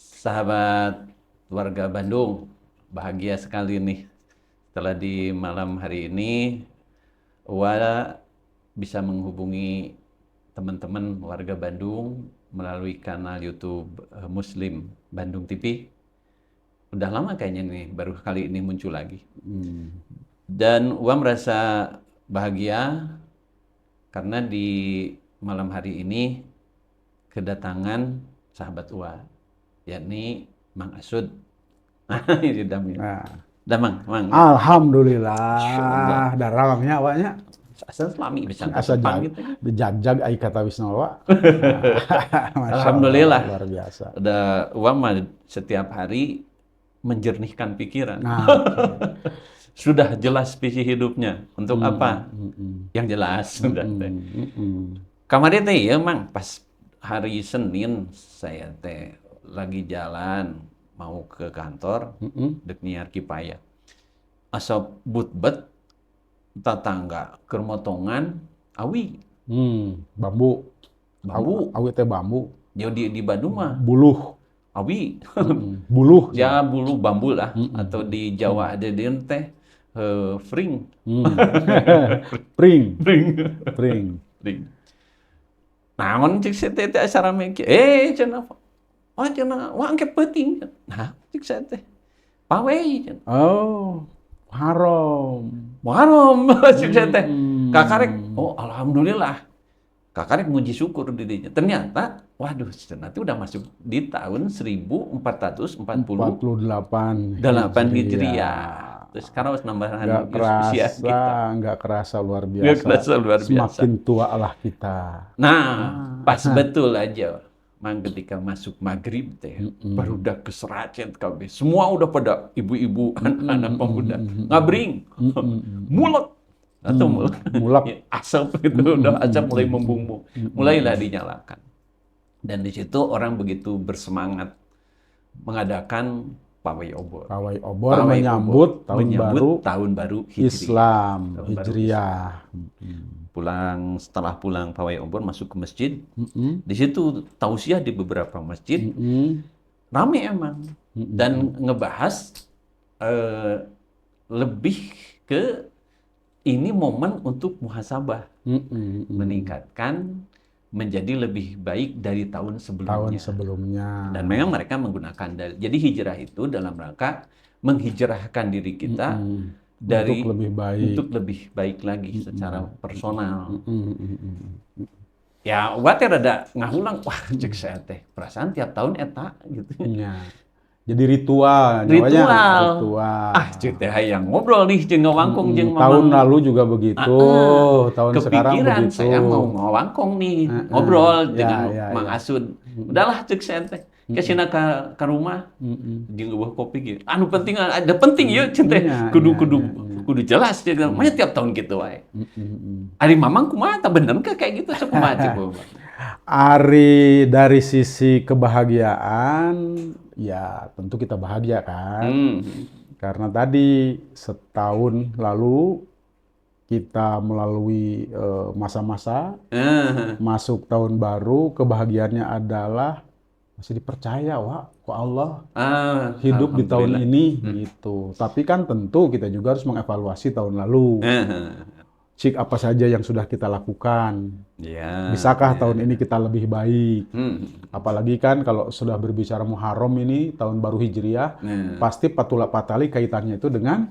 Sahabat warga Bandung, bahagia sekali nih setelah di malam hari ini Wa bisa menghubungi teman-teman warga Bandung melalui kanal YouTube Muslim Bandung TV. Udah lama kayaknya nih, baru kali ini muncul lagi. Dan Wa merasa bahagia karena di malam hari ini kedatangan sahabat Wa, yakni Mang Asud. Ini Damil. Nah, Damang, Mang. alhamdulillah, daramnya awalnya Asal selami bisa asa depan gitu. bejajag ai kata Wisnawa. Masya Alhamdulillah. Allah, luar biasa. Udah Wa mah setiap hari menjernihkan pikiran. Nah, Sudah jelas visi hidupnya. Untuk apa? Yang jelas sudah teh. Kemarin teh ya Mang, pas hari Senin saya teh lagi jalan mau ke kantor, dek niar Kipaya. Asa butbet tatangga keur motongan awi bambu, bambu. awi teh bambu, Jadi di Bandung mah buluh, awi. buluh, Ya bulu bambu lah, atau di Jawa ada dia teh fring. pring, Fring. pring. Fring. Naon cik saya teh acara meki. Cenah. Oh cenah, wah angke peuting. Nah, cik saya teh. Pawei cenah. Oh, haram. Muharram cik saya teh. Kakarek, oh alhamdulillah. Kakarek muji syukur dirinya. Ternyata, waduh, cenah itu udah masuk di tahun 1448 48 Hijriah. Terus sekarang harus nambahan usia kita. nggak kerasa luar biasa. Nggak kerasa luar biasa. Semakin tua lah kita. Nah, pas betul aja. Mang ketika masuk maghrib teh, barudak keseracet kabeh. Semua udah pada ibu-ibu, anak-anak pemuda. Ngabring, mulek. Atau mulak. Asap gitu, udah asap mulai membumbu. Mulailah dinyalakan. Dan di situ orang begitu bersemangat mengadakan pawai obor. Pawai obor menyambut tahun baru Islam, Hijriah. Setelah pulang pawai obor masuk ke masjid. Di situ tausiah di beberapa masjid. Rame emang. Dan ngebahas lebih ke ini momen untuk muhasabah. Meningkatkan menjadi lebih baik dari tahun sebelumnya. Dan memang mereka menggunakan dalil. Jadi hijrah itu dalam rangka menghijrahkan diri kita dari untuk lebih baik lagi secara personal. Ya, wate rada ngahulang, wah cek saya teh perasaan tiap tahun eta gitu. Ya. Jadi ritual. Cek teh hayang ngobrol nih jeung ngawangkung jeung tahun lalu juga begitu. Tahun sekarang begitu. Saya mau ngawangkung nih, ngobrol dengan Mang Asud. Udahlah cek saya teh. Kesina ka rumah jeung eueuh kopi gitu. Anu penting ada penting ya cek teh. Kudu jelas jeung mah tiap tahun gitu wae. Ari Mamang kumaha tah bener kayak gitu kumaha cek. Ari dari sisi kebahagiaan, ya tentu kita bahagia kan. Karena tadi setahun lalu kita melalui masa-masa, masuk tahun baru, kebahagiaannya adalah masih dipercaya, ku Allah hidup di tahun ini gitu. Tapi kan tentu kita juga harus mengevaluasi tahun lalu. Cik apa saja yang sudah kita lakukan. Bisakah tahun ini kita lebih baik? Apalagi kan kalau sudah berbicara Muharram ini, tahun baru Hijriah, pasti patula patali kaitannya itu dengan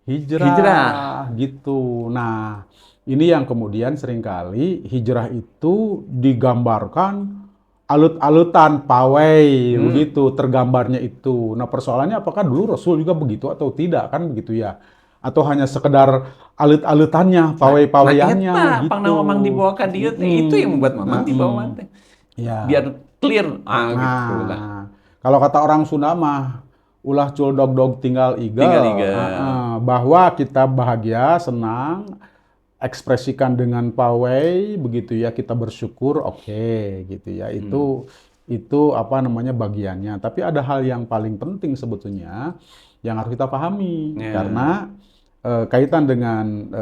hijrah. Gitu. Nah, ini yang kemudian seringkali hijrah itu digambarkan alut-alutan, pawai, begitu, tergambarnya itu. Nah, persoalannya apakah dulu Rasul juga begitu atau tidak, kan begitu ya? Atau hanya sekedar alut-alutannya, pawai-pawaiannya gitu. Pang Mamang dibawa ke dia itu yang membuat Mamang dibawa teh. Biar clear gitu lah. Kalau kata orang Sunda mah ulah cul dog tinggal iga. Bahwa kita bahagia, senang, ekspresikan dengan pawai begitu ya, kita bersyukur, oke, gitu ya. Itu apa namanya bagiannya. Tapi ada hal yang paling penting sebetulnya yang harus kita pahami karena kaitan dengan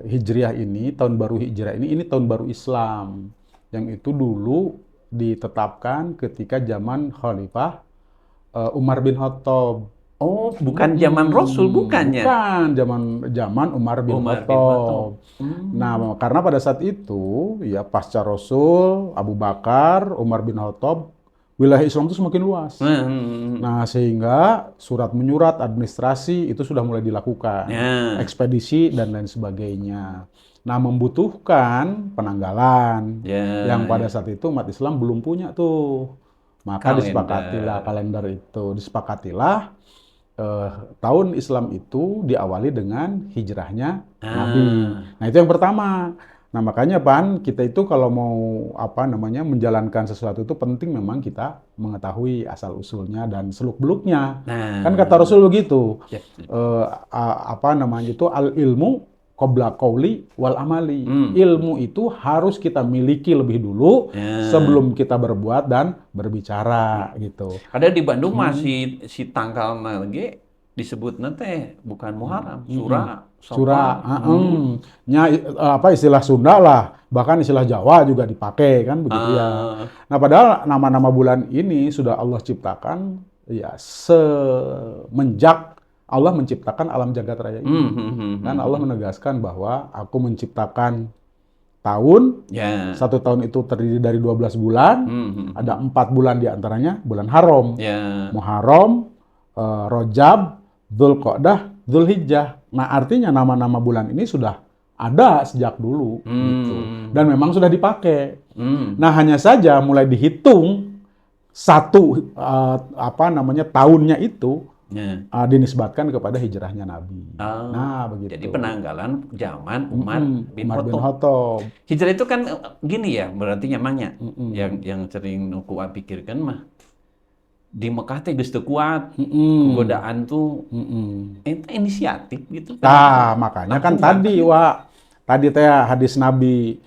Hijriah ini, tahun baru Hijriah ini tahun baru Islam. Yang itu dulu ditetapkan ketika zaman Khalifah Umar bin Khattab. Oh, bukan zaman Rasul, bukannya? Bukan, zaman Umar bin Umar bin Khattab. Khattab. Nah, karena pada saat itu ya pasca Rasul, Abu Bakar, Umar bin Khattab, wilayah Islam itu semakin luas. Nah, sehingga surat menyurat, administrasi itu sudah mulai dilakukan, ekspedisi dan lain sebagainya. Nah, membutuhkan penanggalan yang pada saat itu umat Islam belum punya tuh. Maka disepakatilah kalender itu, disepakatilah tahun Islam itu diawali dengan hijrahnya Nabi. Nah, itu yang pertama. Nah, makanya Pan, kita itu kalau mau menjalankan sesuatu itu penting memang kita mengetahui asal usulnya dan seluk-beluknya. Kan kata Rasul begitu. Al ilmu qabla qauli wal amali. Ilmu itu harus kita miliki lebih dulu sebelum kita berbuat dan berbicara gitu. Ada di Bandung masih si tanggal lagi disebut nanti bukan Muharram, Sura. Istilah Sunda lah, bahkan istilah Jawa juga dipakai kan begitu ya. Nah, padahal nama-nama bulan ini sudah Allah ciptakan ya semenjak Allah menciptakan alam jagat raya ini. Kan Allah menegaskan bahwa aku menciptakan tahun, satu tahun itu terdiri dari 12 bulan, ada 4 bulan diantaranya bulan haram, Muharram, Rajab, Dzulqa'dah, Dzulhijjah. Nah, artinya nama-nama bulan ini sudah ada sejak dulu, gitu. Dan memang sudah dipakai. Nah, hanya saja mulai dihitung tahunnya itu dinisbatkan kepada hijrahnya Nabi. Nah, begitu. Jadi penanggalan zaman Umar bin Khattab. Hijrah itu kan gini ya, berarti nyamanya. Yang sering kuat pikirkan mah di Mekah teh geus teu kuat, godaan tuh itu inisiatif gitu. Nah, makanya kan tadi teh hadis Nabi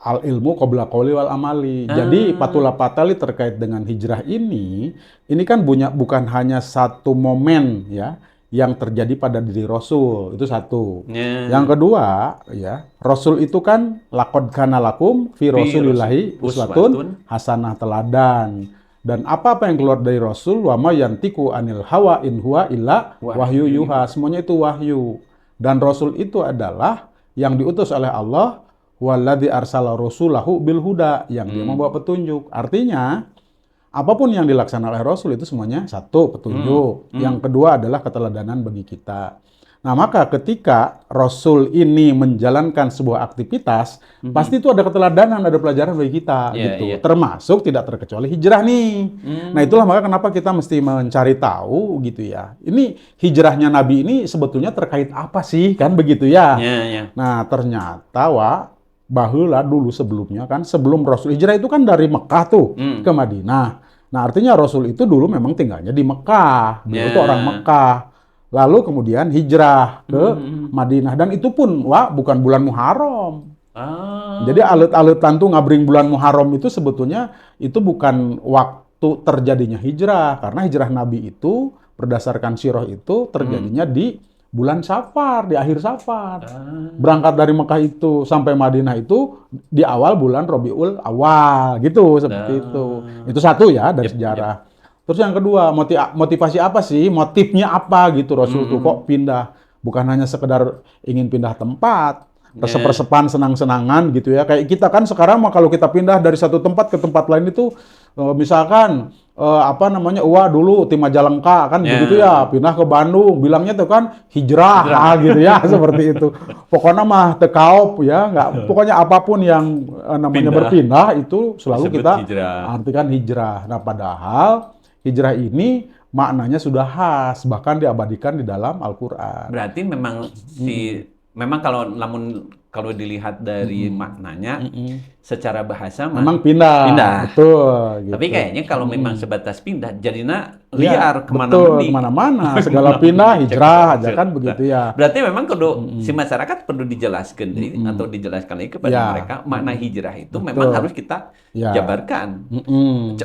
al ilmu qabla qauli wal amali. Jadi Patula Patali terkait dengan hijrah ini kan bukan hanya satu momen ya yang terjadi pada diri Rasul, itu satu. Yang kedua ya, Rasul itu kan laqad kana lakum fi rasulillahi uswatun hasanah, teladan. Dan apa yang keluar dari Rasul, wa ma yantiqu anil hawa in huwa illa wahyu yuha, semuanya itu wahyu. Dan Rasul itu adalah yang diutus oleh Allah, walladzi arsala rasulahu bil huda, yang dia membawa petunjuk. Artinya apapun yang dilaksanakan oleh Rasul itu semuanya satu, petunjuk. Yang kedua adalah keteladanan bagi kita. Nah, maka ketika Rasul ini menjalankan sebuah aktivitas, pasti itu ada keteladanan, ada pelajaran bagi kita, gitu. Termasuk tidak terkecuali hijrah nih. Nah, itulah maka kenapa kita mesti mencari tahu, gitu ya. Ini hijrahnya Nabi ini sebetulnya terkait apa sih, kan begitu ya. Nah, ternyata baheula dulu sebelumnya kan, sebelum Rasul hijrah itu kan dari Mekah tuh ke Madinah. Nah, artinya Rasul itu dulu memang tinggalnya di Mekah. Beliau itu orang Mekah. Lalu kemudian hijrah ke Madinah. Dan itu pun, bukan bulan Muharram. Jadi alut-alutan tuh ngabring bulan Muharram itu sebetulnya itu bukan waktu terjadinya hijrah. Karena hijrah Nabi itu berdasarkan sirah itu terjadinya di bulan Safar, di akhir Safar. Berangkat dari Mekah itu sampai Madinah itu di awal bulan Rabiul Awal, gitu, seperti itu. Itu satu ya dari sejarah. Terus yang kedua, motivasi apa sih? Motifnya apa gitu Rasul tuh kok pindah? Bukan hanya sekedar ingin pindah tempat, resep-resepan, senang-senangan gitu ya. Kayak kita kan sekarang kalau kita pindah dari satu tempat ke tempat lain itu, misalkan dulu tim Majalengka kan begitu ya, pindah ke Bandung, bilangnya tuh kan hijrah. Gitu ya, seperti itu. Pokoknya mah tekaop ya, pokoknya apapun yang namanya berpindah itu selalu kita artikan hijrah. Nah, padahal hijrah ini maknanya sudah khas, bahkan diabadikan di dalam Al-Quran. Berarti memang memang kalau dilihat dari maknanya, secara bahasa memang pindah. Betul. Gitu. Tapi kayaknya kalau memang sebatas pindah, jadinya liar kemana-mana. Segala pindah, hijrah aja kan begitu ya. Berarti memang si masyarakat perlu dijelaskan atau dijelaskan lagi kepada mereka makna hijrah itu memang harus kita jabarkan.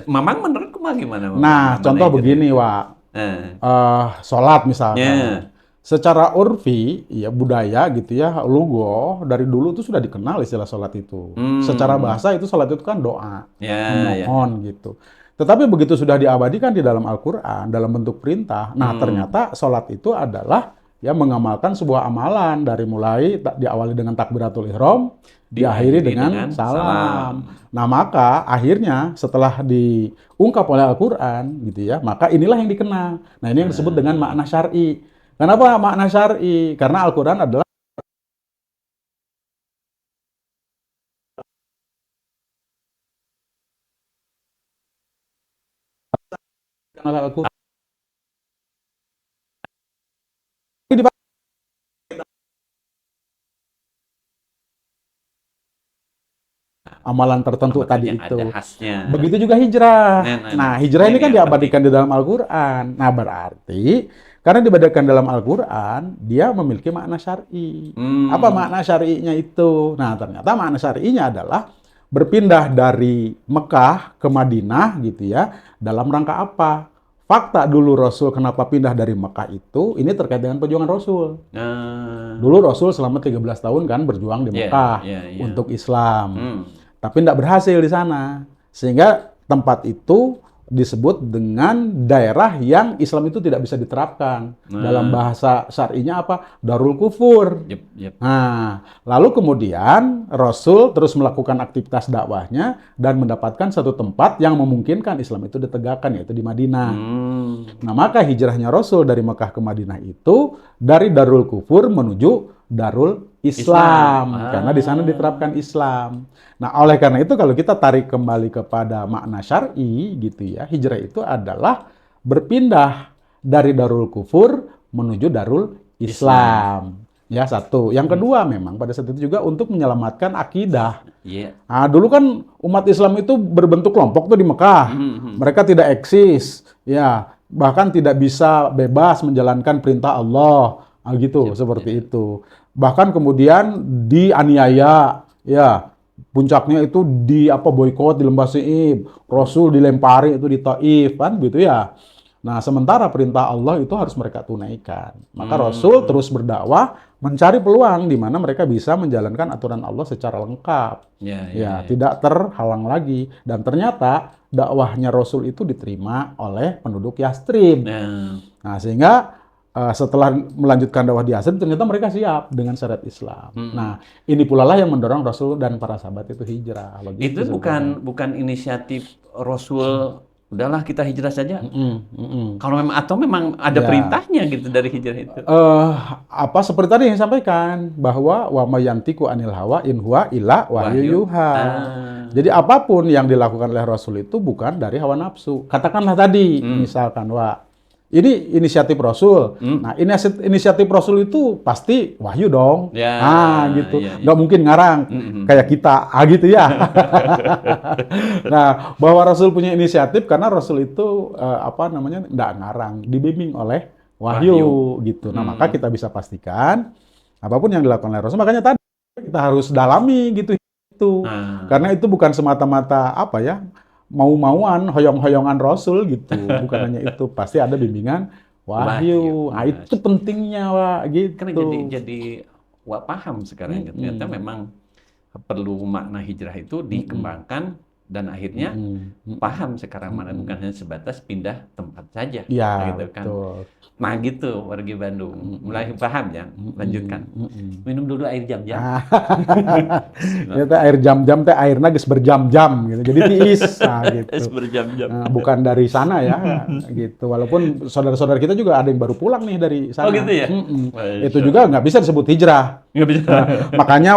Memang menurutku gimana? Nah, contoh begini, sholat misalnya. secara urfi, ya budaya gitu ya, lugo dari dulu itu sudah dikenal istilah sholat itu. Secara bahasa itu sholat itu kan doa, Ya, ya. memohon gitu. Tetapi begitu sudah diabadikan di dalam Al-Quran, dalam bentuk perintah, nah ternyata sholat itu adalah ya mengamalkan sebuah amalan dari mulai diawali dengan takbiratul ihram, diakhiri dengan salam. Nah maka akhirnya setelah diungkap oleh Al-Quran gitu ya, maka inilah yang dikenal. Nah ini yang disebut dengan makna syar'i. Kenapa makna syar'i? Karena Al-Quran adalah Al-Quran. Amalan tertentu tadi Makanya ada itu. khasnya. Begitu juga hijrah. Nah, hijrah ini Ini kan yang diabadikan penting. di dalam Al-Quran. Nah, berarti karena diabadikan dalam Al-Quran, dia memiliki makna syar'i. Apa makna syar'inya itu? Nah, ternyata makna syar'inya adalah berpindah dari Mekah ke Madinah gitu ya. Dalam rangka apa? Fakta dulu Rasul kenapa pindah dari Mekah itu, ini terkait dengan perjuangan Rasul. Dulu Rasul selama 13 tahun kan berjuang di Mekah untuk Islam. Tapi tidak berhasil di sana. Sehingga tempat itu disebut dengan daerah yang Islam itu tidak bisa diterapkan. Dalam bahasa syar'inya apa? Darul kufur. Nah, lalu kemudian Rasul terus melakukan aktivitas dakwahnya dan mendapatkan satu tempat yang memungkinkan Islam itu ditegakkan, yaitu di Madinah. Nah, maka hijrahnya Rasul dari Mekah ke Madinah itu dari Darul Kufur menuju Darul Islam. Karena di sana diterapkan Islam. Nah, oleh karena itu kalau kita tarik kembali kepada makna syar'i gitu ya, hijrah itu adalah berpindah dari Darul Kufur menuju Darul Islam. Ya, satu. Yang kedua memang pada saat itu juga untuk menyelamatkan akidah. Nah, dulu kan umat Islam itu berbentuk kelompok tuh di Mekah. Mereka tidak eksis, ya, bahkan tidak bisa bebas menjalankan perintah Allah. Nah, gitu, seperti itu. Bahkan kemudian dianiaya, ya. Puncaknya itu di boikot di Lembah Si'ib, Rasul dilempari itu di Taif kan gitu ya. Nah, sementara perintah Allah itu harus mereka tunaikan. Maka Rasul terus berdakwah mencari peluang di mana mereka bisa menjalankan aturan Allah secara lengkap. Tidak terhalang lagi. Dan ternyata dakwahnya Rasul itu diterima oleh penduduk Yastrib. Nah, sehingga setelah melanjutkan dakwah di Yastrib, ternyata mereka siap dengan syariat Islam. Nah, ini pula lah yang mendorong Rasul dan para sahabat itu hijrah. Itu bukan inisiatif Rasul. Udahlah kita hijrah saja. Kalau memang ada perintahnya gitu dari hijrah itu. Seperti tadi yang sampaikan bahwa wa mayantiku anil hawa in huwa illa wahyu yuha. Jadi apapun yang dilakukan oleh Rasul itu bukan dari hawa nafsu. Katakanlah tadi misalkan ini inisiatif Rasul. Nah, inisiatif Rasul itu pasti wahyu dong. Gitu. Nggak mungkin ngarang kayak kita, gitu ya. Nah, bahwa Rasul punya inisiatif karena Rasul itu nggak ngarang, dibimbing oleh wahyu. Gitu. Nah, maka kita bisa pastikan apapun yang dilakukan oleh Rasul. Makanya tadi kita harus dalami gitu. Karena itu bukan semata-mata mau-mauan, hoyong-hoyongan Rasul gitu. Bukan hanya itu, pasti ada bimbingan wahyu. Nah, itu pentingnya, gitu. Karena jadi paham sekarang. Ternyata memang perlu makna hijrah itu dikembangkan dan akhirnya paham sekarang mana bukan hanya sebatas pindah tempat saja. Gitu kan. Betul. Nah gitu wargi Bandung mulai paham ya. Lanjutkan. Minum dulu air jam-jam. Ternyata air jam-jam teh airnya geus berjam-jam gitu. Jadi tiis gitu. Berjam-jam. Bukan dari sana ya gitu. Walaupun saudara-saudara kita juga ada yang baru pulang nih dari sana. Oh gitu ya. Itu juga nggak bisa disebut hijrah. Nggak bisa. Makanya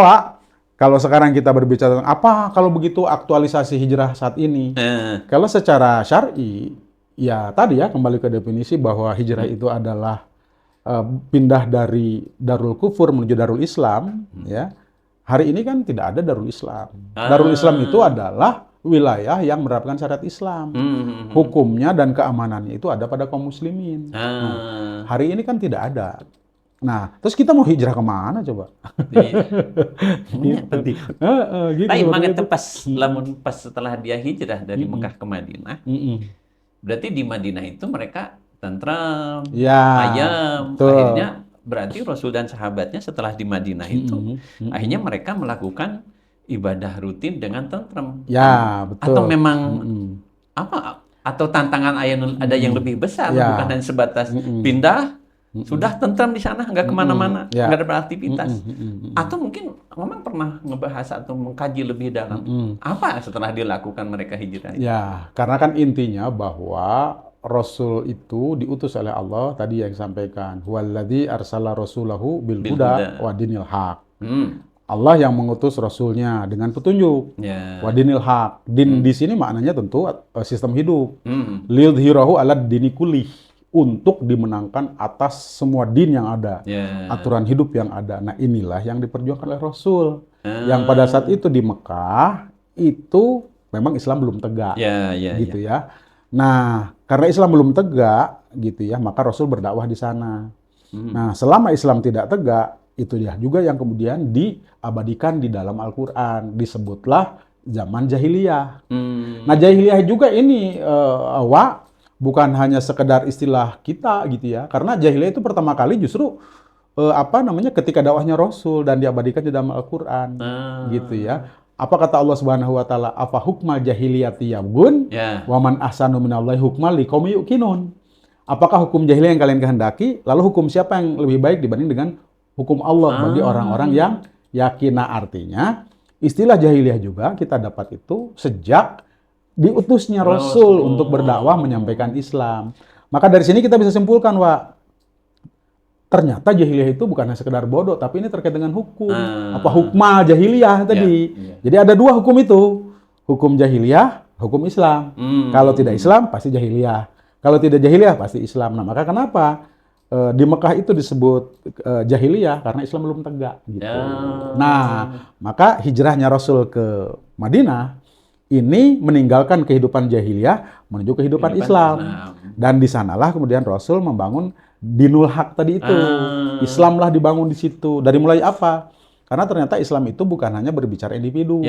kalau sekarang kita berbicara tentang apa kalau begitu aktualisasi hijrah saat ini. Kalau secara syar'i, ya tadi ya kembali ke definisi bahwa hijrah itu adalah pindah dari Darul Kufur menuju Darul Islam. Ya, hari ini kan tidak ada Darul Islam. Darul Islam itu adalah wilayah yang menerapkan syariat Islam. Hukumnya dan keamanannya itu ada pada kaum muslimin. Nah, hari ini kan tidak ada. Nah, terus kita mau hijrah kemana coba? Penting. Tapi mana pas setelah dia hijrah dari Mekah ke Madinah, berarti di Madinah itu mereka tentram, ayam, akhirnya berarti Rasul dan sahabatnya setelah di Madinah itu akhirnya mereka melakukan ibadah rutin dengan tentrem. Ya, Atau betul. memang apa? Atau tantangan ada yang lebih besar, Ya. bukan hanya sebatas pindah, sudah tentram di sana, nggak kemana-mana, Ya. nggak ada beraktivitas. Atau mungkin memang pernah ngebahas atau mengkaji lebih dalam apa setelah dilakukan mereka hijrah? Ya, karena kan intinya bahwa Rasul itu diutus oleh Allah, tadi yang disampaikan, huwallazi arsala rasulahu bil Bil huda huda. wa dinil haq. Hmm. Allah yang mengutus Rasulnya dengan petunjuk. Ya. Wa dinil haq. Din di sini maknanya tentu sistem hidup. Hmm. Liyudhhirahu ala dini kullih. Untuk dimenangkan atas semua din yang ada. Ya. Aturan hidup yang ada. Nah inilah yang diperjuangkan oleh Rasul. Yang pada saat itu di Mekah, itu memang Islam belum tegak. Ya, ya, Gitu ya. Nah, karena Islam belum tegak, gitu ya, maka Rasul berdakwah di sana. Nah, selama Islam tidak tegak, itu ya juga yang kemudian diabadikan di dalam Al-Quran. Disebutlah zaman jahiliyah. Nah, jahiliyah juga ini, bukan hanya sekedar istilah kita gitu ya. Karena jahiliyah itu pertama kali justru ketika dakwahnya Rasul dan diabadikan di dalam Al-Quran. Gitu ya. Apa kata Allah Subhanahu wa taala? Afa hukmal jahiliyati yabghun wa man ahsanu minallahi hukman liqaumin yuqinun. Apakah hukum jahiliyah yang kalian kehendaki? Lalu hukum siapa yang lebih baik dibanding dengan hukum Allah bagi orang-orang yang yakin? Nah, artinya istilah jahiliyah juga kita dapat itu sejak diutusnya Rasul untuk berdakwah menyampaikan Islam. Maka dari sini kita bisa simpulkan, Wak, ternyata jahiliyah itu bukan hanya sekedar bodoh, tapi ini terkait dengan hukum. Apa hukmah jahiliyah tadi. Jadi ada dua hukum itu. Hukum jahiliyah, hukum Islam. Kalau tidak Islam, pasti jahiliyah. Kalau tidak jahiliyah, pasti Islam. Nah, maka kenapa di Mekah itu disebut jahiliyah? Karena Islam belum tegak. Gitu. Nah, maka hijrahnya Rasul ke Madinah, ini meninggalkan kehidupan jahiliyah menuju kehidupan Islam. Dan di sanalah kemudian Rasul membangun dinul haq tadi itu. Islamlah dibangun di situ. Dari mulai apa? Karena ternyata Islam itu bukan hanya berbicara individu,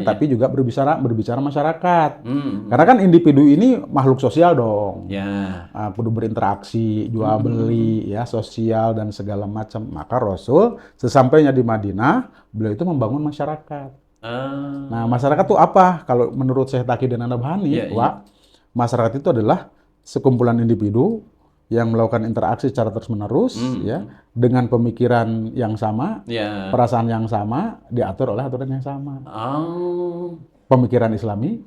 tapi juga berbicara masyarakat. Karena kan individu ini makhluk sosial dong. Kudu berinteraksi, jual beli, ya, sosial dan segala macam. Maka Rasul sesampainya di Madinah, beliau itu membangun masyarakat. Nah, masyarakat itu apa? Kalau menurut Syekh Taqiyuddin An-Nabhani, masyarakat itu adalah sekumpulan individu yang melakukan interaksi secara terus-menerus, ya, dengan pemikiran yang sama, perasaan yang sama, diatur oleh aturan yang sama. Pemikiran Islami,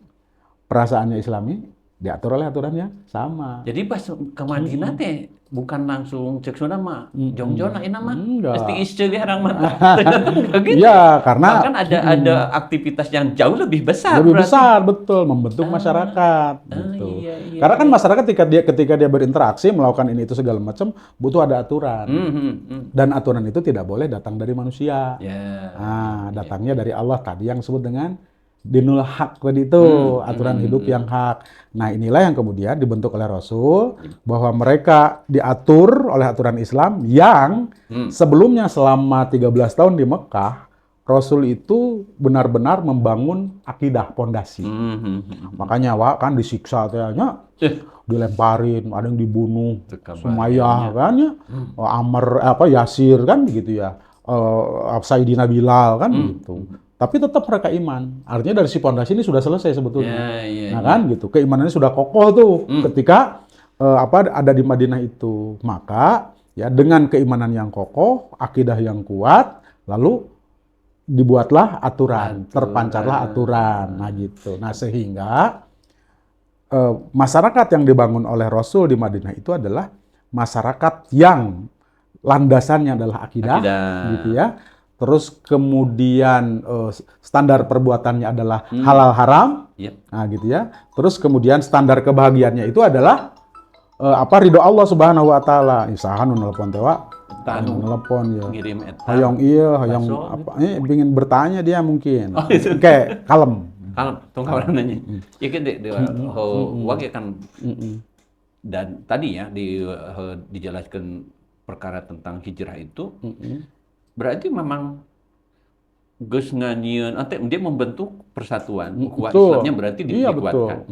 perasaannya Islami, diatur oleh aturan yang sama. Jadi pas ke Madinah teh bukan langsung cek Sunda mah, jong-jong enak mah, pasti istri harang mata. Gitu. Iya, karena kan ada aktivitas yang jauh lebih besar. Lebih besar, betul, membentuk masyarakat. Gitu. Karena kan masyarakat ketika dia berinteraksi melakukan ini itu segala macam butuh ada aturan. Dan aturan itu tidak boleh datang dari manusia. Datangnya dari Allah tadi yang disebut dengan dinul haq tadi itu, aturan hidup yang hak. Nah, inilah yang kemudian dibentuk oleh Rasul, bahwa mereka diatur oleh aturan Islam yang sebelumnya selama 13 tahun di Mekah, Rasul itu benar-benar membangun akidah pondasi. Makanya Wak kan disiksa kayaknya, dilemparin, ada yang dibunuh, Sumayyah kan ya, Yasir kan begitu ya, Sayyidina Bilal kan gitu. Tapi tetap mereka iman. Artinya dari si pondasi ini sudah selesai sebetulnya. Kan gitu. Keimanannya sudah kokoh tuh ketika ada di Madinah itu. Maka ya dengan keimanan yang kokoh, akidah yang kuat, lalu dibuatlah aturan. Terpancarlah aturan. Nah gitu. Nah sehingga masyarakat yang dibangun oleh Rasul di Madinah itu adalah masyarakat yang landasannya adalah akidah. Gitu ya. Terus kemudian standar perbuatannya adalah halal haram, nah gitu ya. Terus kemudian standar kebahagiaannya itu adalah ridho Allah Subhanahu Wa Taala. Isahan nelpon tewa, nelpon ya. Hayang hayang ingin bertanya dia mungkin. Kayak kalem. Tunggu nanya. Ya kan wage kan. Dan tadi ya dijelaskan perkara tentang hijrah itu. Berarti memang geus nganyian, dia membentuk persatuan. Ukhuwah Islamnya berarti dikuatkan.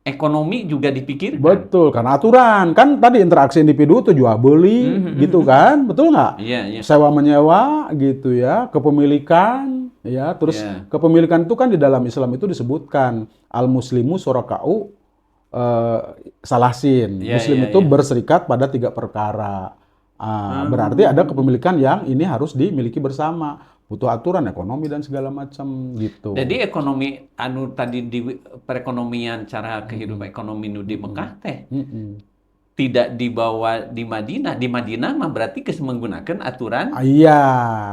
ekonomi juga dipikirkan. Betul, karena aturan. Kan tadi interaksi individu itu jual beli, gitu kan? Betul nggak? Iya, iya. Sewa menyewa, gitu ya. Kepemilikan, ya. Terus kepemilikan itu kan di dalam Islam itu disebutkan al-muslimu syuraka'u salasin. Muslim itu berserikat pada 3 perkara. Berarti ada kepemilikan yang ini harus dimiliki bersama. Butuh aturan ekonomi dan segala macam gitu. Jadi ekonomi tadi di perekonomian cara kehidupan ekonomi nu di Mekah teh tidak dibawa di Madinah. Di Madinah mah berarti menggunakan aturan iya,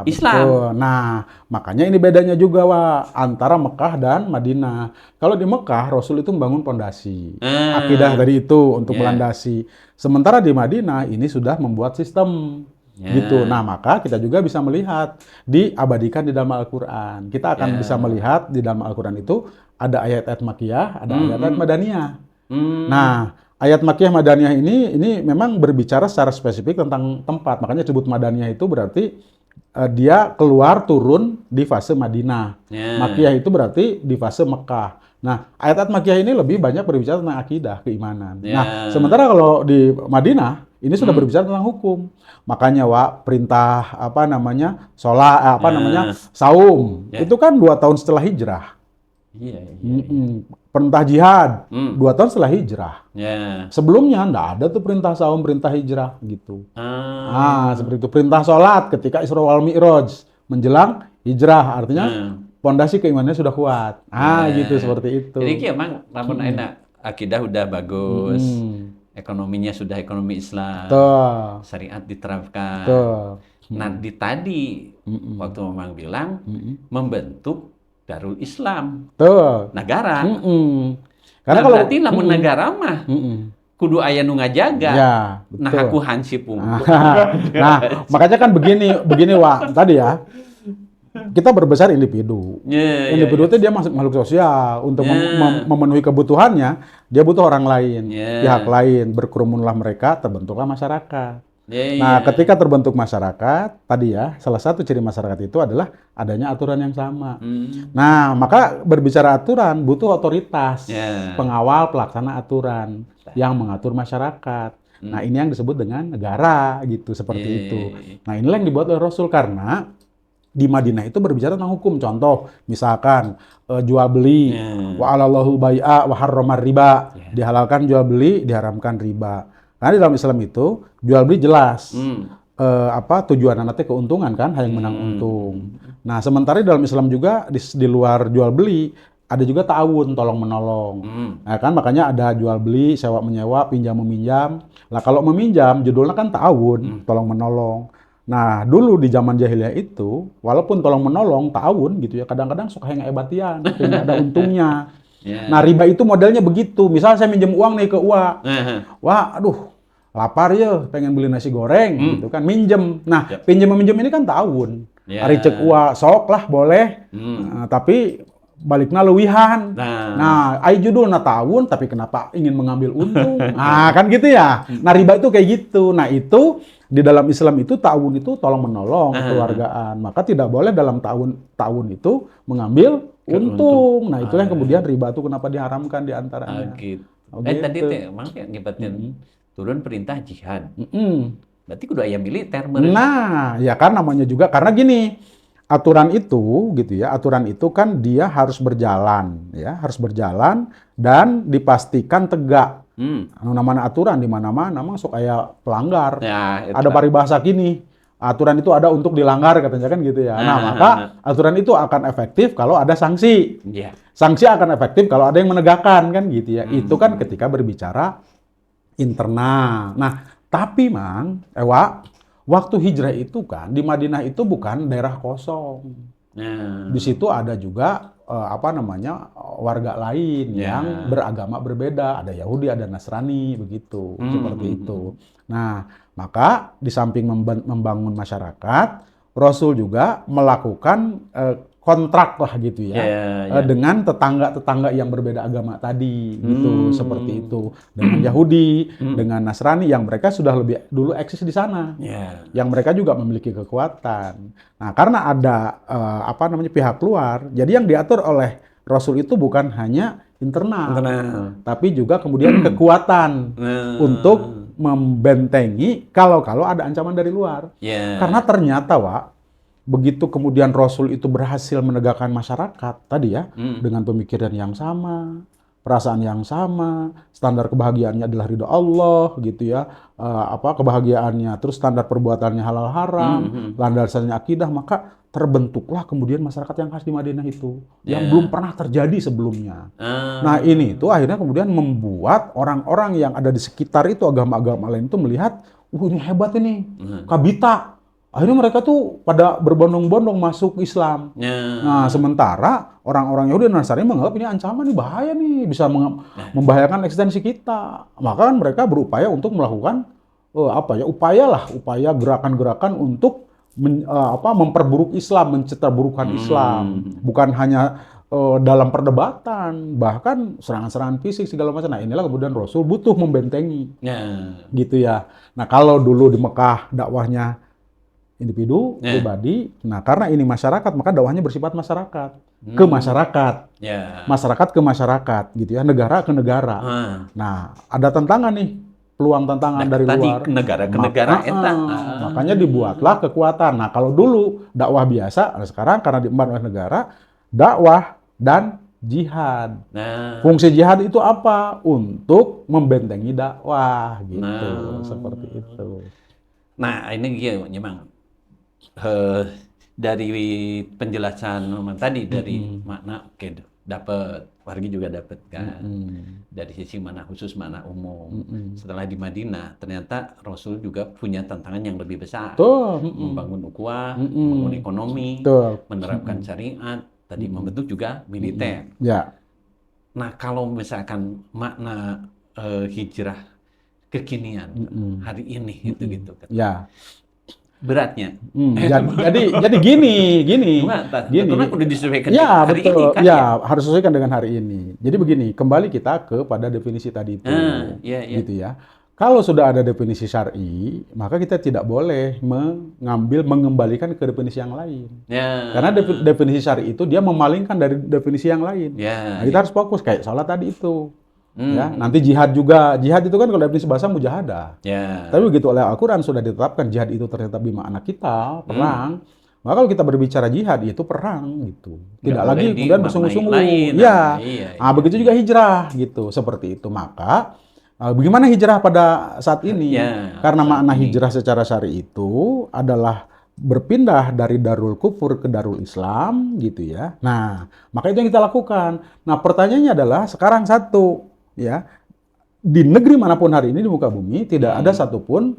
Islam. Betul. Nah, makanya ini bedanya juga antara Mekah dan Madinah. Kalau di Mekah Rasul itu membangun pondasi. Akidah tadi itu untuk melandasi. Sementara di Madinah ini sudah membuat sistem. Gitu. Nah, maka kita juga bisa melihat diabadikan di dalam Al-Qur'an. Kita akan bisa melihat di dalam Al-Qur'an itu ada ayat-ayat Makkiyah, ada ayat-ayat Madaniyah. Nah, ayat Makkiyah Madaniyah ini memang berbicara secara spesifik tentang tempat. Makanya disebut Madaniyah itu berarti dia keluar turun di fase Madinah. Makkiyah itu berarti di fase Mekah. Nah, ayat-ayat Makkiyah ini lebih banyak berbicara tentang akidah, keimanan. Nah, sementara kalau di Madinah ini sudah berbicara tentang hukum. Makanya perintah sholat saum itu kan 2 tahun setelah hijrah. Iya. Perintah jihad 2 tahun setelah hijrah. Sebelumnya enggak ada tuh perintah saum, perintah hijrah gitu. Seperti itu. Perintah sholat ketika Isra wal Mi'raj menjelang hijrah, artinya pondasi keimanannya sudah kuat. Gitu seperti itu. Jadi emang namun enak akidah udah bagus. Ekonominya sudah ekonomi Islam, syariat diterapkan. Nah, tadi waktu Mamang bilang membentuk Darul Islam, negara. Karena kalau berarti lamun negara mah kudu aya nu ngajaga. Nah, aku hansip. Nah, makanya kan begini tadi ya. Kita berbesar individu. Individu itu dia makhluk sosial. Untuk memenuhi kebutuhannya, dia butuh orang lain, pihak lain. Berkerumunlah mereka, terbentuklah masyarakat. Nah, ketika terbentuk masyarakat, tadi ya, salah satu ciri masyarakat itu adalah adanya aturan yang sama. Nah, maka berbicara aturan, butuh otoritas, pengawal, pelaksana aturan, yang mengatur masyarakat. Nah, ini yang disebut dengan negara, gitu, seperti itu. Nah, inilah yang dibuat oleh Rasul, karena di Madinah itu berbicara tentang hukum. Contoh, misalkan jual beli, wa 'alallahu bai'a wa harramar riba. Dihalalkan jual beli, diharamkan riba. Karena di dalam Islam itu jual beli jelas. Tujuan nanti keuntungan kan, yang menang untung. Nah, sementara di dalam Islam juga di luar jual beli ada juga ta'awun, tolong menolong. Nah, kan makanya ada jual beli, sewa menyewa, pinjam meminjam. Lah kalau meminjam judulnya kan ta'awun, tolong menolong. Nah, dulu di zaman jahiliyah itu, walaupun tolong menolong, ta'awun gitu ya, kadang-kadang suka yang ebatian, tidak ada untungnya. Nah, riba itu modelnya begitu. Misalnya saya minjem uang nih ke Uwa. Aduh, lapar ya, pengen beli nasi goreng, gitu kan, minjem. Nah, pinjam-meminjam ini kan ta'awun. Hari cek Uwa, sok lah, boleh. Tapi baliknya lewihan. Nah, ai judulnya ta'awun, tapi kenapa ingin mengambil untung? Nah, kan gitu ya. Nah, riba itu kayak gitu. Nah, itu di dalam Islam itu ta'awun itu tolong menolong kekeluargaan. Maka tidak boleh dalam ta'awun itu mengambil untung. Nah, itulah yang kemudian riba itu kenapa diharamkan di antaranya. Tadi emang nyebatin turun perintah jihad. Berarti kudu aya militer. Nah, ya kan namanya juga karena gini, aturan itu gitu ya, aturan itu kan dia harus berjalan ya, harus berjalan dan dipastikan tegak. Namanya aturan di mana-mana masuk kayak pelanggar. Ada paribahasa gini, aturan itu ada untuk dilanggar katanya kan gitu ya. Nah, maka aturan itu akan efektif kalau ada sanksi. Sanksi akan efektif kalau ada yang menegakkan kan gitu ya. Itu kan ketika berbicara internal. Nah, tapi waktu hijrah itu kan di Madinah itu bukan daerah kosong. Di situ ada juga warga lain yang beragama berbeda, ada Yahudi, ada Nasrani, begitu, seperti itu. Nah, maka di samping membangun masyarakat, Rasul juga melakukan kontrak lah gitu ya, dengan tetangga-tetangga yang berbeda agama tadi, gitu, seperti itu. Dengan Yahudi, dengan Nasrani yang mereka sudah lebih dulu eksis di sana, yang mereka juga memiliki kekuatan. Nah, karena ada pihak luar, jadi yang diatur oleh Rasul itu bukan hanya internal, tapi juga kemudian kekuatan untuk membentengi kalau ada ancaman dari luar. Karena ternyata, Wak, begitu kemudian Rasul itu berhasil menegakkan masyarakat tadi ya, dengan pemikiran yang sama, perasaan yang sama, standar kebahagiaannya adalah ridho Allah gitu ya, kebahagiaannya, terus standar perbuatannya halal haram, landasannya akidah, maka terbentuklah kemudian masyarakat yang khas di Madinah itu, yang belum pernah terjadi sebelumnya. Nah ini tuh akhirnya kemudian membuat orang-orang yang ada di sekitar itu, agama-agama lain itu melihat, ini hebat ini, kabita. Akhirnya mereka tuh pada berbondong-bondong masuk Islam. Nah, sementara orang-orang Yahudi dan Nasrani menganggap ini ancaman, nih bahaya nih, bisa membahayakan eksistensi kita. Maka kan mereka berupaya untuk melakukan upaya gerakan-gerakan untuk memperburuk Islam, menceterburukan Islam. Bukan hanya dalam perdebatan, bahkan serangan-serangan fisik segala macam. Nah, inilah kemudian Rasul butuh membentengi. Gitu ya. Nah, kalau dulu di Mekah dakwahnya individu, pribadi. Nah, karena ini masyarakat, maka dakwahnya bersifat masyarakat. Ke masyarakat. Masyarakat ke masyarakat, gitu ya. Negara ke negara. Nah, ada tantangan nih. Peluang tantangan dari luar. Negara ke negara. Makanya dibuatlah kekuatan. Nah, kalau dulu dakwah biasa, sekarang karena diemban oleh negara, dakwah dan jihad. Fungsi jihad itu apa? Untuk membentengi dakwah, gitu. Seperti itu. Nah, ini memang dari penjelasan tadi, dari makna dapat, Wargi juga dapat kan, dari sisi makna khusus, makna umum. Setelah di Madinah, ternyata Rasul juga punya tantangan yang lebih besar. Membangun ukhuwah, membangun ekonomi, menerapkan syariat, tadi membentuk juga militer. Nah, kalau misalkan makna hijrah kekinian hari ini gitu. Beratnya. Jadi gini. Karena udah disesuaikan ya, hari betul. ini kan ya, harus sesuaikan dengan hari ini. Jadi begini, kembali kita kepada definisi tadi itu. Gitu ya. Kalau sudah ada definisi syar'i, maka kita tidak boleh mengembalikan ke definisi yang lain. Karena definisi syar'i itu dia memalingkan dari definisi yang lain. Nah, kita harus fokus kayak salat tadi itu. Ya, nanti jihad juga. Jihad itu kan kalau definisi bahasa mujahadah. Tapi begitu oleh Al-Quran sudah ditetapkan jihad itu ternyata bermakna kita, perang. Maka kalau kita berbicara jihad itu perang gitu. Tidak lagi kemudian bersungguh-sungguh. Nah, begitu juga hijrah gitu. Seperti itu. Maka bagaimana hijrah pada saat ini? Karena makna hijrah secara syar'i itu adalah berpindah dari darul kufur ke darul Islam gitu ya. Nah, maka itu yang kita lakukan. Nah, pertanyaannya adalah sekarang satu. Ya, di negeri manapun hari ini di muka bumi tidak ada satupun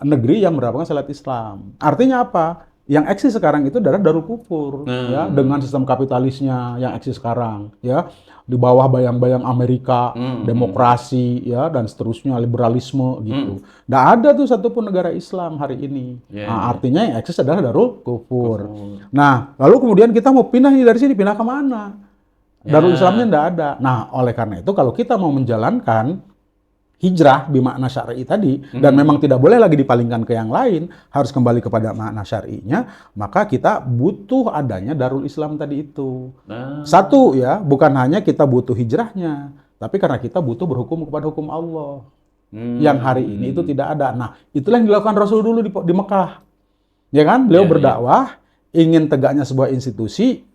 negeri yang menerapkan syariat Islam. Artinya apa? Yang eksis sekarang itu adalah darul kufur, ya, dengan sistem kapitalisnya yang eksis sekarang, ya, di bawah bayang-bayang Amerika, demokrasi, ya, dan seterusnya liberalisme gitu. Nggak ada tuh satupun negara Islam hari ini. Nah, artinya yang eksis adalah darul kufur. Nah, lalu kemudian kita mau pindah dari sini, pindah ke mana? Darul Islamnya nggak ada. Nah, oleh karena itu kalau kita mau menjalankan hijrah bermakna syar'i tadi, dan memang tidak boleh lagi dipalingkan ke yang lain, harus kembali kepada makna syar'inya, maka kita butuh adanya Darul Islam tadi itu. Satu ya, bukan hanya kita butuh hijrahnya, tapi karena kita butuh berhukum kepada hukum Allah. Yang hari ini itu tidak ada. Nah, itulah yang dilakukan Rasul dulu di Mekah. Ya kan? Beliau berdakwah, ingin tegaknya sebuah institusi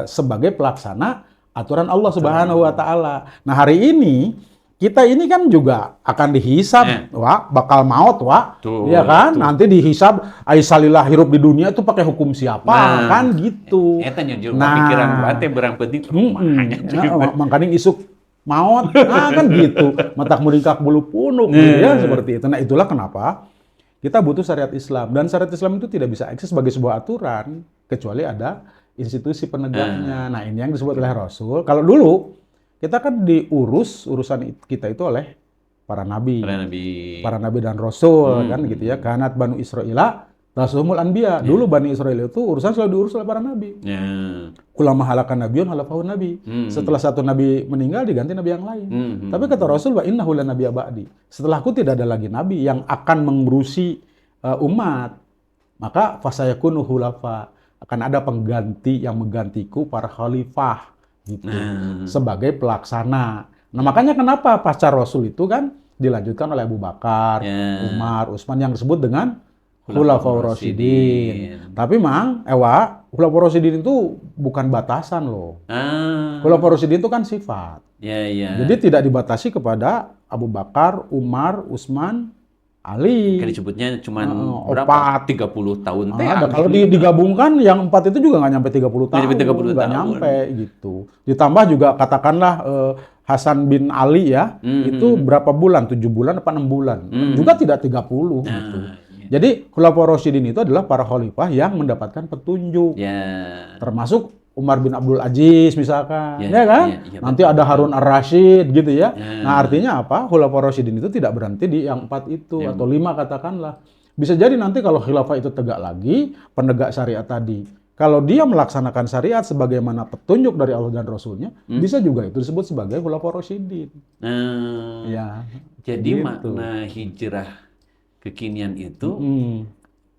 sebagai pelaksana aturan Allah Subhanahu wa Ta'ala. Nah, hari ini kita ini kan juga akan dihisab, Wak, bakal maut, Wak. Iya kan? Nanti dihisab aisalillah hirup di dunia itu pakai hukum siapa, kan gitu. Eta nyusul pikiran buatnya berang penting makanya isuk maut, kan gitu. Matak muringkak bulu punuk, ya seperti itu. Nah, itulah kenapa kita butuh syariat Islam, dan syariat Islam itu tidak bisa eksis sebagai sebuah aturan kecuali ada institusi penegaknya. Nah, ini yang disebut oleh Rasul. Kalau dulu kita kan urusan kita itu oleh para nabi dan Rasul, kan gitu ya. Kanat Banu Israila Rasulul Anbiya. Dulu Bani Israel itu urusan selalu diurus oleh para nabi. Kulama halakan nabiyun halafahun nabi. Setelah satu nabi meninggal diganti nabi yang lain. Tapi kata Rasul, wa innahu la nabiyya ba'di. Setelahku tidak ada lagi nabi yang akan mengurusi umat. Maka fasayakunu hulafa, akan ada pengganti yang menggantiku, para khalifah gitu. Sebagai pelaksana. Nah, makanya kenapa pasca Rasul itu kan dilanjutkan oleh Abu Bakar, Umar, Utsman yang disebut dengan Khulafaur Rasyidin. Tapi Mang, Khulafaur Rasyidin itu bukan batasan loh. Khulafaur Rasyidin itu kan sifat. Jadi tidak dibatasi kepada Abu Bakar, Umar, Utsman, Ali. Kan disebutnya cuma berapa? 30 tahun teh. Kalau digabungkan yang 4 itu juga nggak nyampe 30 tahun. Nggak nyampe gitu. Ditambah juga katakanlah Hasan bin Ali ya, itu berapa bulan? 7 bulan apa 6 bulan? Juga tidak 30 gitu. Jadi Khulafaur Rasyidin itu adalah para khalifah yang mendapatkan petunjuk. Termasuk Umar bin Abdul Aziz misalkan, ya kan? Nanti ada Harun ar-Rasyid gitu ya. Nah, artinya apa? Khulafaur Rasyidin itu tidak berhenti di yang 4 itu atau 5 katakanlah. Bisa jadi nanti kalau khilafah itu tegak lagi, penegak syariat tadi, kalau dia melaksanakan syariat sebagaimana petunjuk dari Allah dan Rasulnya, bisa juga itu disebut sebagai Khulafaur Rasyidin. Ya. Jadi makna hijrah kekinian itu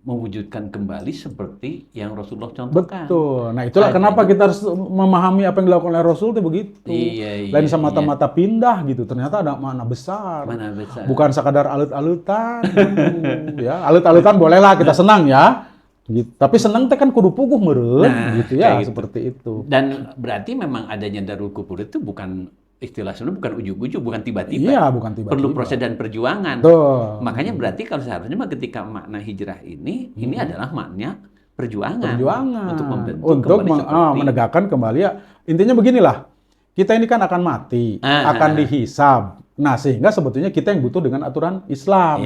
mewujudkan kembali seperti yang Rasulullah contohkan. Betul. Nah, itulah kenapa kita harus memahami apa yang dilakukan oleh Rasul itu begitu. Lain semata-mata pindah gitu. Ternyata ada makna besar. Bukan sekadar alut-alutan. Ya, alut-alutan bolehlah kita senang ya. Gitu. Tapi senang teh kan kudu puguh meureun gitu ya, seperti itu. Dan berarti memang adanya Darul Kufur itu bukan istilah sebenarnya bukan ujug-ujug, bukan tiba-tiba. Iya, bukan tiba-tiba. Perlu proses dan perjuangan. Tuh. Makanya berarti kalau seharusnya ketika makna hijrah ini adalah makna perjuangan. Untuk membentuk menegakkan kembali ya. Intinya beginilah. Kita ini kan akan mati, akan dihisab. Nah, sehingga sebetulnya kita yang butuh dengan aturan Islam.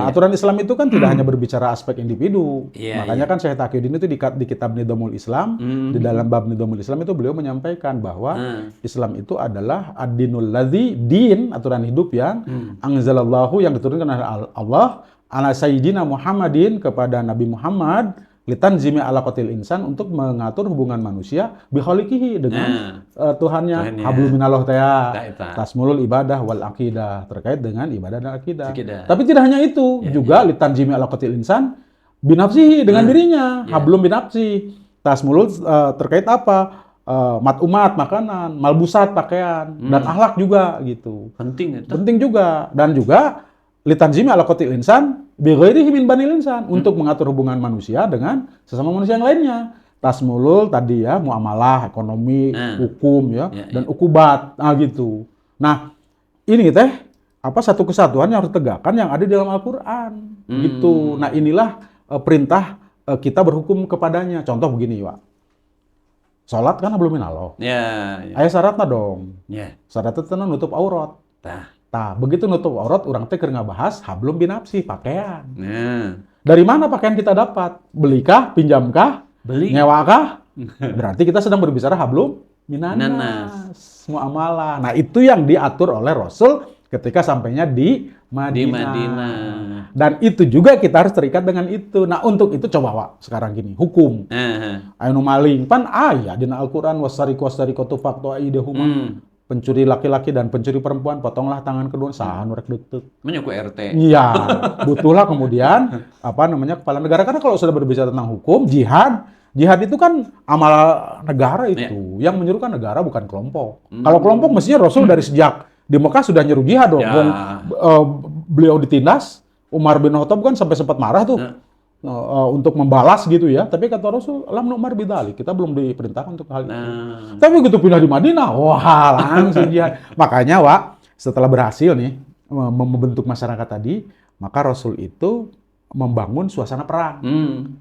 Aturan Islam itu kan tidak hanya berbicara aspek individu. Makanya kan Syekh Taqiyuddin itu di kitab Nidhamul Islam, di dalam bab Nidhamul Islam itu beliau menyampaikan bahwa Islam itu adalah ad-dinul ladzi, din, aturan hidup yang anzalallahu, yang diturunkan oleh Allah ala sayyidina Muhammadin, kepada Nabi Muhammad, litanzimi alaqatil insan, untuk mengatur hubungan manusia bikhaliqihi, dengan Tuhannya. Hablum minallah tasmulul ibadah wal aqidah, terkait dengan ibadah dan akidah. Tapi tidak hanya itu, juga litanzimi alaqatil insan binafsihi, dengan dirinya. Hablum binafsi tasmulul, terkait apa? Umat makanan, malbusat pakaian, dan akhlak juga gitu. Penting juga. Dan juga litanzimi alaqatil insan bighairihi min banil insan, untuk mengatur hubungan manusia dengan sesama manusia yang lainnya. Tasmulul tadi ya, muamalah, ekonomi, hukum ya, dan ukubat, gitu. Nah, ini teh satu kesatuan yang harus tegakkan yang ada di dalam Al-Qur'an gitu. Nah, inilah perintah kita berhukum kepadanya. Contoh begini, Pak. Salat kan belum minallah. Aya syaratna dong. Syaratnya itu nutup aurat. Nah, begitu nutup aurat, orang teh keur ngabahas hablum binafsi, pakaian. Dari mana pakaian kita dapat? Belikah? Pinjamkah? Nyewakah? Berarti kita sedang berbicara hablum minanas, muamalah. Nah, itu yang diatur oleh Rasul ketika sampainya di Madinah. Dan itu juga kita harus terikat dengan itu. Nah, untuk itu coba Wak, sekarang gini, hukum. Anu maling pan aya dina Al-Qur'an, wasariqatu faqtu aidehuma. Pencuri laki-laki dan pencuri perempuan, potonglah tangan kedua. Sahan rek deuk. Menyaku RT. Iya, butuhlah kemudian kepala negara, karena kalau sudah berbicara tentang hukum, jihad itu kan amal negara itu. Yang menyuruhkan negara, bukan kelompok. Kalau kelompok mestinya Rasul dari sejak di Mekah sudah nyuruh jihad dong. Beliau ditindas, Umar bin Khattab kan sampai sempat marah tuh. Untuk membalas gitu ya, tapi kata Rasul, lam nu'mar bidzalik, kita belum diperintahkan untuk hal itu. Tapi begitu pindah di Madinah, wah langsung jihad. Makanya Wak, setelah berhasil nih membentuk masyarakat tadi, maka Rasul itu membangun suasana perang.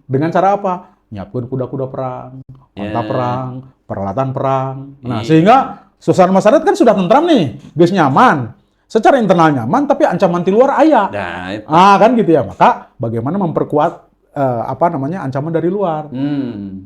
Dengan cara apa? Nyiapin kuda-kuda perang, onta perang, peralatan perang. Nah, sehingga suasana masyarakat kan sudah tentram nih, guys, nyaman. Secara internal nyaman, tapi ancaman di luar aya. Kan gitu ya. Maka bagaimana memperkuat ancaman dari luar.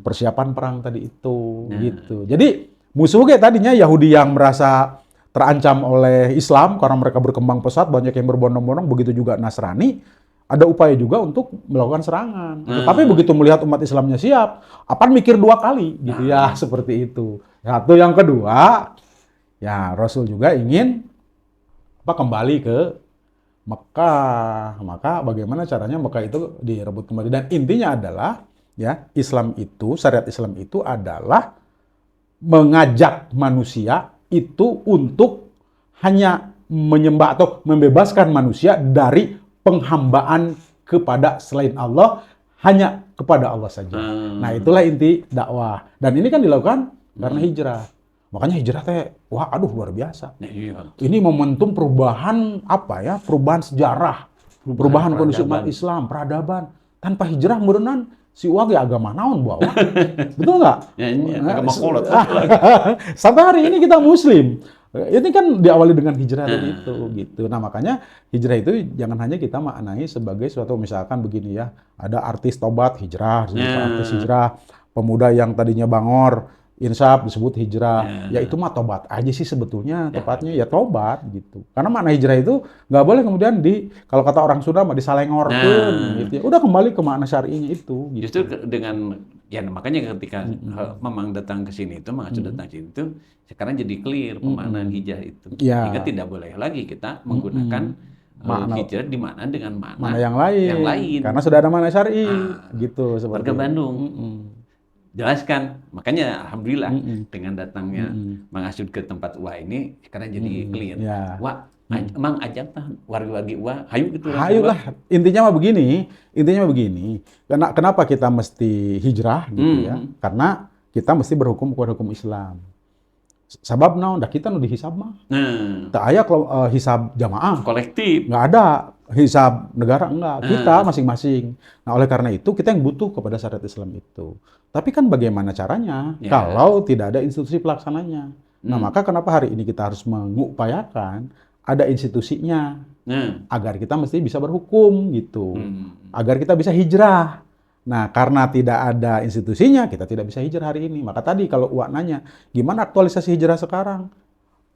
Persiapan perang tadi itu gitu. Jadi musuh kayak tadinya Yahudi yang merasa terancam oleh Islam karena mereka berkembang pesat, banyak yang berbondong-bondong, begitu juga Nasrani, ada upaya juga untuk melakukan serangan. Tapi begitu melihat umat Islamnya siap, mikir 2 kali gitu ya, seperti itu. Satu, yang kedua, ya Rasul juga ingin kembali ke Mekah. Maka bagaimana caranya Mekah itu direbut kembali? Dan intinya adalah ya, Islam itu, syariat Islam itu adalah mengajak manusia itu untuk hanya menyembah atau membebaskan manusia dari penghambaan kepada selain Allah, hanya kepada Allah saja. Nah, itulah inti dakwah. Dan ini kan dilakukan karena hijrah. Makanya hijrah teh, wah, aduh, luar biasa. Ini momentum perubahan perubahan sejarah, perubahan kondisi umat Islam, peradaban. Tanpa hijrah merenan si uang ya agama naon bawa. Betul nggak? Agama kolot. Sampai hari ini kita Muslim. Ini kan diawali dengan hijrah tadi itu, gitu. Nah, makanya hijrah itu jangan hanya kita maknai sebagai suatu, misalkan begini ya, ada artis tobat hijrah, artis hijrah, pemuda yang tadinya bangor, insaf disebut hijrah. Ya itu mah tobat aja sih sebetulnya, tepatnya ya tobat gitu. Karena makna hijrah itu nggak boleh kemudian kalau kata orang Sunda mah disalengorkeun gitu ya. Udah kembali ke makna syar'inya itu gitu. Justru dengan ya makanya ketika Mamang datang ke sini itu, Mang Acu datang ke sini itu sekarang jadi clear pemaknaan hijrah itu. Sehingga tidak boleh lagi kita menggunakan hijrah di mana dengan mana yang lain. Karena sudah ada makna syar'i gitu seperti warga Bandung. Jelaskan, makanya alhamdulillah dengan datangnya Mang Asud ke tempat Uwa ini sekarang jadi clear. Wah, Mang ajak warga-warga Uwa, hayu gitu. Hayulah, intinya mah begini. Kenapa kita mesti hijrah gitu ya? Karena kita mesti berhukum kepada hukum Islam. Sabab naon dah kita nu dihisab mah. Teu aya hisab jamaah kolektif. Nggak ada hisab negara, enggak. Kita masing-masing. Nah, oleh karena itu kita yang butuh kepada syariat Islam itu. Tapi kan bagaimana caranya kalau tidak ada institusi pelaksananya? Nah, maka kenapa hari ini kita harus mengupayakan ada institusinya agar kita mesti bisa berhukum gitu. Agar kita bisa hijrah. Nah, karena tidak ada institusinya, kita tidak bisa hijrah hari ini. Maka tadi kalau Uwa nanya, gimana aktualisasi hijrah sekarang?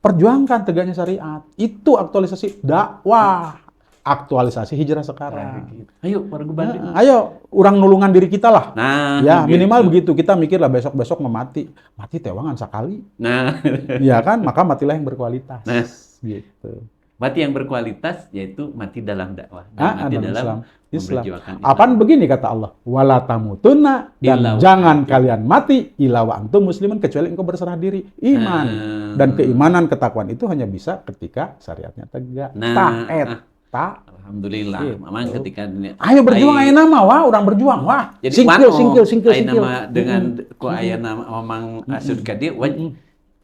Perjuangkan tegaknya syariat. Itu aktualisasi dakwah. Aktualisasi hijrah sekarang. Ayo, warga Bandung. Ayo, orang nulungan diri kita lah. Nah, ya, minimal begitu. Kita mikirlah besok-besok mau mati. Mati tewangan sekali. Nah. Ya kan? Maka matilah yang berkualitas. Nah. Gitu. Mati yang berkualitas yaitu mati dalam dakwah. Mati dalam Islam. Apaan begini kata Allah, wala tamutunna, dan jangan kalian mati illa wa antum muslimun, kecuali engkau berserah diri iman. Dan keimanan ketakwaan itu hanya bisa ketika syariatnya tegak. Alhamdulillah. Gitu. Memang ketika ayo berjuang ayeuna mah wah, orang berjuang wah. Jadi singkil. Nama dengan ku ayeuna Mamang Asud ka dieu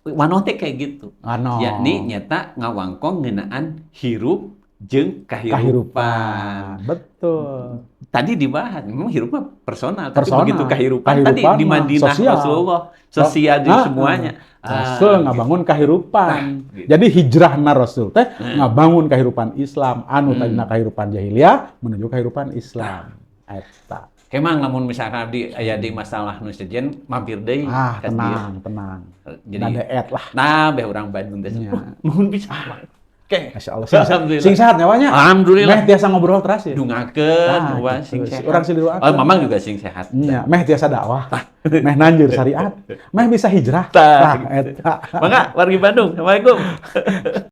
wano teh kayak gitu. Yakni nyata ngawangkong ngeunaan hirup jeung kahirupan. Betul. Tadi dibahas, memang hirup mah personal. Tapi begitu kahirupan tadi di Madinah Rasulullah, sosial dan semuanya. Rasul ngabangun kahirupan. Jadi hijrahna Rasul teh ngabangun kahirupan Islam, anu tadina kahirupan jahiliyah menuju kahirupan Islam. Eta. Emang namun misalkan aya di masalah nu sejen mampir deui. Tenang. Jadi ada lah. Nah, beh urang Bandung teh. Nuhun bisa. Oke. Masya Allah. Sing sehat nyawanya. Alhamdulillah. Meh tiasa ngobrol terus ya. Dungakeun sing sehat. Urang sing doakeun. Oh, Mamang juga sing sehat. Iya, meh tiasa dakwah. Meh nanjeur syariat. Meh bisa hijrah. Mangga wargi Bandung. Assalamualaikum.